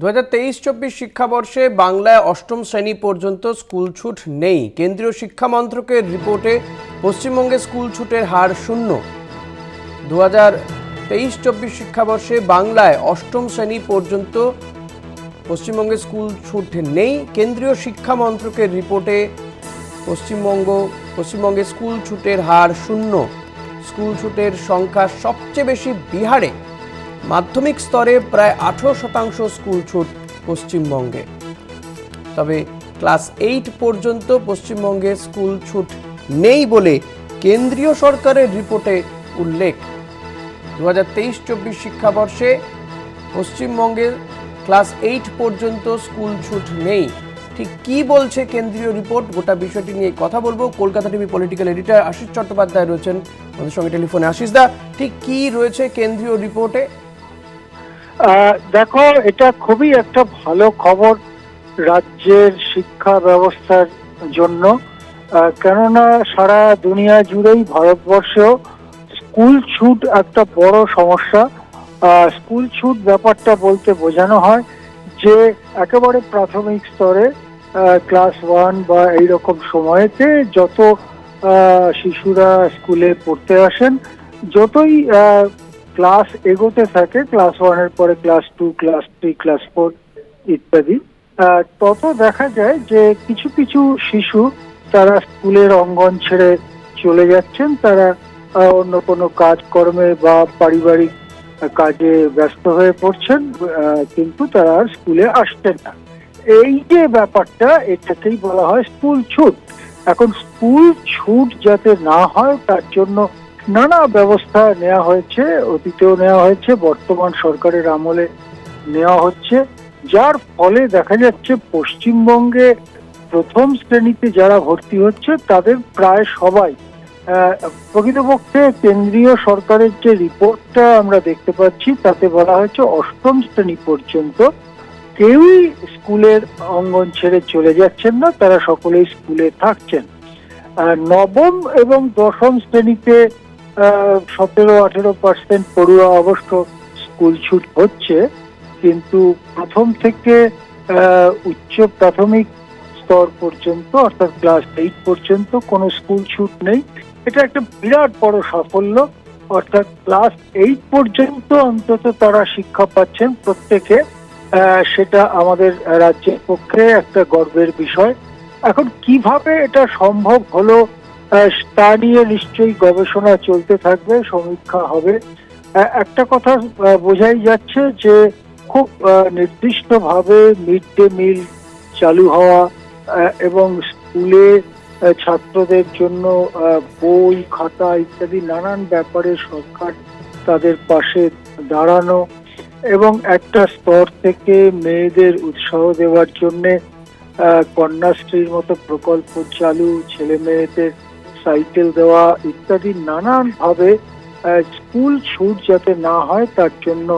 2023-24 শিক্ষাবর্ষে বাংলায় অষ্টম শ্রেণী পর্যন্ত স্কুল ছুট নেই। কেন্দ্রীয় শিক্ষা মন্ত্রকের রিপোর্টে পশ্চিমবঙ্গে স্কুল ছুটের হার শূন্য। 2023-24 শিক্ষাবর্ষে বাংলায় অষ্টম শ্রেণী পর্যন্ত পশ্চিমবঙ্গে স্কুল ছুট নেই। কেন্দ্রীয় শিক্ষা মন্ত্রকের রিপোর্টে পশ্চিমবঙ্গে স্কুল ছুটের হার শূন্য। স্কুল ছুটের সংখ্যা সবচেয়ে বেশি বিহারে। মাধ্যমিক স্তরে প্রায় 18% স্কুল ছুট পশ্চিমবঙ্গে। তবে ক্লাস 8 পর্যন্ত পশ্চিমবঙ্গে স্কুল ছুট নেই বলে কেন্দ্রীয় সরকারের রিপোর্টে উল্লেখ। 2023-24 শিক্ষাবর্ষে পশ্চিমবঙ্গে ক্লাস 8 পর্যন্ত স্কুল ছুট নেই। ঠিক কি বলছে কেন্দ্রীয় রিপোর্ট, গোটা বিষয়টি নিয়ে কথা বলবো। Kolkata TV political editor Ashis Chattopadhyay রয়েছেন আমাদের সঙ্গে টেলিফোনে। আশিস দা, ঠিক কি রয়েছে কেন্দ্রীয় রিপোর্টে? দেখো, এটা খুবই একটা ভালো খবর রাজ্যের শিক্ষা ব্যবস্থার জন্য, কেননা সারা দুনিয়া জুড়েই ভারতবর্ষেও স্কুল ছুট একটা বড় সমস্যা। স্কুল ছুট ব্যাপারটা বলতে বোঝানো হয় যে একেবারে প্রাথমিক স্তরে ক্লাস 1 বা এইরকম সময়তে যত শিশুরা স্কুলে পড়তে আসেন, যতই ক্লাস এগোতে থাকে, ক্লাস 1 এর পরে ক্লাস 2, ক্লাস 3, ক্লাস 4 ইত্যাদি, তত দেখা যায় যে কিছু কিছু শিশু তারা স্কুলের অঙ্গন ছেড়ে চলে যাচ্ছেন। তারা অন্য কোনো কাজকর্মে বা পারিবারিক কাজে ব্যস্ত হয়ে পড়ছেন, কিন্তু তারা আর স্কুলে আসছেন না। এই যে ব্যাপারটা, এটাকেই বলা হয় স্কুল ছুট। এখন স্কুল ছুট যাতে না হয় তার জন্য নানা ব্যবস্থা নেওয়া হয়েছে, অতীতেও নেওয়া হয়েছে, বর্তমান সরকারের আমলে নেওয়া হচ্ছে, যার ফলে দেখা যাচ্ছে পশ্চিমবঙ্গে প্রথম শ্রেণীতে যারা ভর্তি হচ্ছে তাদের প্রায় সবাই, প্রকৃতপক্ষে কেন্দ্রীয় সরকারের যে রিপোর্টটা আমরা দেখতে পাচ্ছি তাতে বলা হয়েছে অষ্টম শ্রেণী পর্যন্ত কেউই স্কুলের অঙ্গন ছেড়ে চলে যাচ্ছেন না, তারা সকলেই স্কুলে থাকছেন। নবম এবং দশম শ্রেণীতে 17-18% পড়ুয়া অবশ্য স্কুল ছুট হচ্ছে, কিন্তু প্রথম থেকে উচ্চ প্রাথমিক স্তর পর্যন্ত অর্থাৎ ক্লাস 8 পর্যন্ত কোনো স্কুল ছুট নেই। এটা একটা বিরাট বড় সাফল্য। অর্থাৎ ক্লাস 8 পর্যন্ত অন্তত তারা শিক্ষা পাচ্ছেন প্রত্যেকে, সেটা আমাদের রাজ্যের পক্ষে একটা গর্বের বিষয়। এখন কিভাবে এটা সম্ভব হলো তা নিয়ে নিশ্চয়ই গবেষণা চলতে থাকবে, সমীক্ষা হবে। একটা কথা বোঝাই যাচ্ছে যে খুব নির্দিষ্টভাবে মিড ডে মিল চালু হওয়া এবং স্কুলে ছাত্রদের জন্য বই, খাতা ইত্যাদি নানান ব্যাপারে সরকার তাদের পাশে দাঁড়ানো এবং একটা স্তর থেকে মেয়েদের উৎসাহ দেওয়ার জন্যে কন্যাশ্রীর মতো প্রকল্প চালু, ছেলে মেয়েদের সাইকেল দেওয়া ইত্যাদি নানান ভাবে স্কুল ছুট যাতে না হয় তার জন্য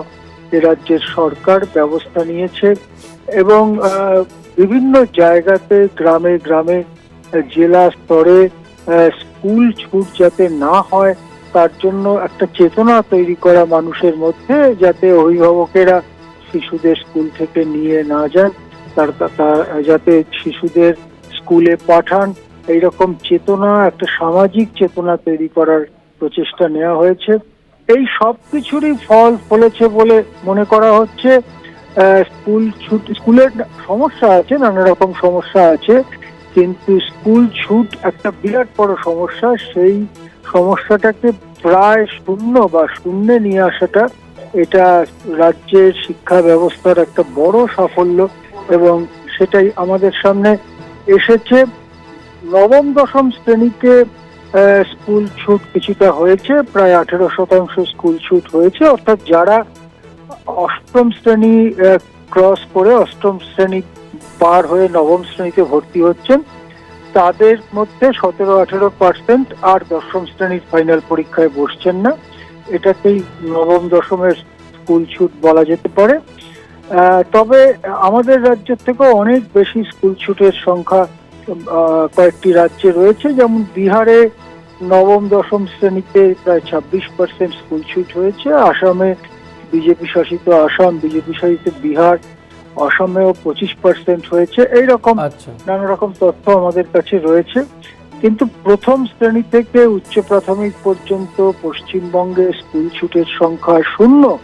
রাজ্যের সরকার ব্যবস্থা নিয়েছে। এবং বিভিন্ন জায়গাতে, গ্রামে গ্রামে, জেলা স্তরে স্কুল ছুট যাতে না হয় তার জন্য একটা চেতনা তৈরি করা মানুষের মধ্যে, যাতে অভিভাবকেরা শিশুদের স্কুল থেকে নিয়ে না যান, যাতে শিশুদের স্কুলে পাঠান, এইরকম চেতনা, একটা সামাজিক চেতনা তৈরি করার প্রচেষ্টা নেওয়া হয়েছে। এই সব কিছুরই ফল ফলেছে বলে মনে করা হচ্ছে। স্কুলের সমস্যা আছে, নানা রকম সমস্যা আছে, কিন্তু স্কুল ছুট একটা বিরাট বড় সমস্যা। সেই সমস্যাটাকে প্রায় শূন্য বা শূন্যে নিয়ে আসাটা, এটা রাজ্যের শিক্ষা ব্যবস্থার একটা বড় সাফল্য এবং সেটাই আমাদের সামনে এসেছে। নবম দশম শ্রেণীতে স্কুল ছুট কিছুটা হয়েছে, প্রায় 18% স্কুল ছুট হয়েছে। অর্থাৎ যারা অষ্টম শ্রেণী ক্রস করে, অষ্টম শ্রেণী পার হয়ে নবম শ্রেণীতে ভর্তি হচ্ছেন, তাদের মধ্যে 17-18% আর দশম শ্রেণীর ফাইনাল পরীক্ষায় বসছেন না। এটাকেই নবম দশমের স্কুল ছুট বলা যেতে পারে। তবে আমাদের রাজ্যের থেকেও অনেক বেশি স্কুল ছুটের সংখ্যা কয়েকটি রাজ্যে রয়েছে। যেমন বিহারে নবম দশম শ্রেণীতে প্রায় 26% স্কুল ছুট হয়েছে। আসামে, বিজেপি শাসিত আসাম, বিজেপি শাসিত বিহার অসমেও 25% হয়েছে। এইরকম আচ্ছা, নানা রকম তথ্য আমাদের কাছে রয়েছে। কিন্তু প্রথম শ্রেণী থেকে উচ্চ প্রাথমিক পর্যন্ত পশ্চিমবঙ্গে স্কুল ছুটের সংখ্যা 0,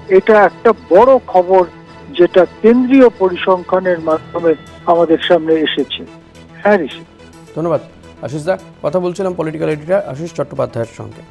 এটা একটা বড় খবর, যেটা কেন্দ্রীয় পরিসংখ্যানের মাধ্যমে আমাদের সামনে এসেছে। হ্যাঁ ঋষি। ধন্যবাদ আশিস দা। কথা বলছিলাম পলিটিক্যাল এডিটর আশিস চট্টোপাধ্যায়ের সঙ্গে।